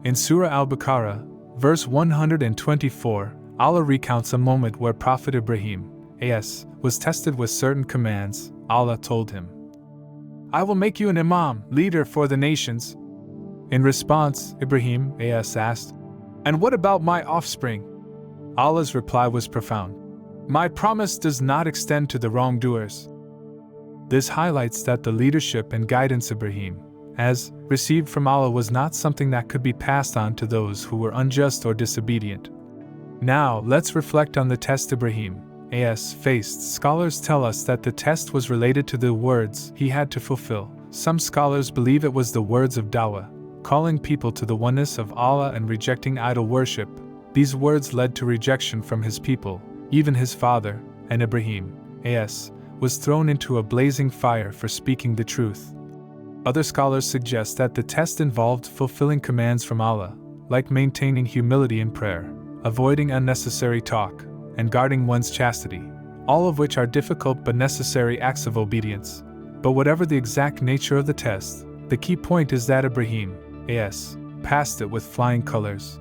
In Surah Al-Baqarah, verse 124, Allah recounts a moment where Prophet Ibrahim, a.s., was tested with certain commands. Allah told him, "I will make you an imam, leader for the nations." In response, Ibrahim, a.s., asked, "And what about my offspring?" Allah's reply was profound. "My promise does not extend to the wrongdoers." This highlights that the leadership and guidance Ibrahim has received from Allah was not something that could be passed on to those who were unjust or disobedient. Now, let's reflect on the test Ibrahim a.s. faced. Scholars tell us that the test was related to the words he had to fulfill. Some scholars believe it was the words of dawah, calling people to the oneness of Allah and rejecting idol worship. These words led to rejection from his people, even his father, and Ibrahim a.s. was thrown into a blazing fire for speaking the truth. Other scholars suggest that the test involved fulfilling commands from Allah, like maintaining humility in prayer, avoiding unnecessary talk, and guarding one's chastity, all of which are difficult but necessary acts of obedience. But whatever the exact nature of the test, the key point is that Ibrahim a.s. passed it with flying colors.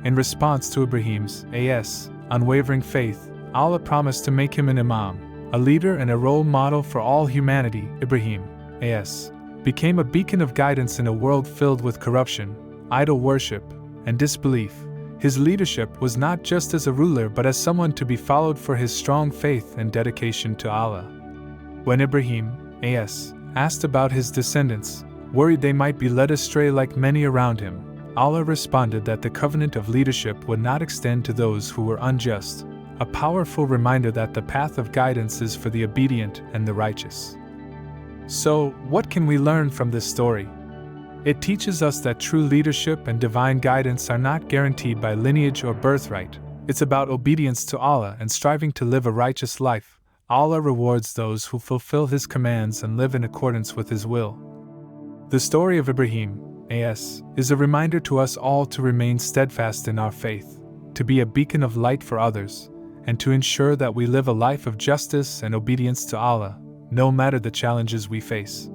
In response to Ibrahim's a.s. unwavering faith, Allah promised to make him an imam, a leader and a role model for all humanity. Ibrahim a.s. became a beacon of guidance in a world filled with corruption, idol worship, and disbelief. His leadership was not just as a ruler but as someone to be followed for his strong faith and dedication to Allah. When Ibrahim a.s. asked about his descendants, worried they might be led astray like many around him, Allah responded that the covenant of leadership would not extend to those who were unjust, a powerful reminder that the path of guidance is for the obedient and the righteous. So, what can we learn from this story? It teaches us that true leadership and divine guidance are not guaranteed by lineage or birthright. It's about obedience to Allah and striving to live a righteous life. Allah rewards those who fulfill His commands and live in accordance with His will. The story of Ibrahim a.s. is a reminder to us all to remain steadfast in our faith, to be a beacon of light for others, and to ensure that we live a life of justice and obedience to Allah, no matter the challenges we face.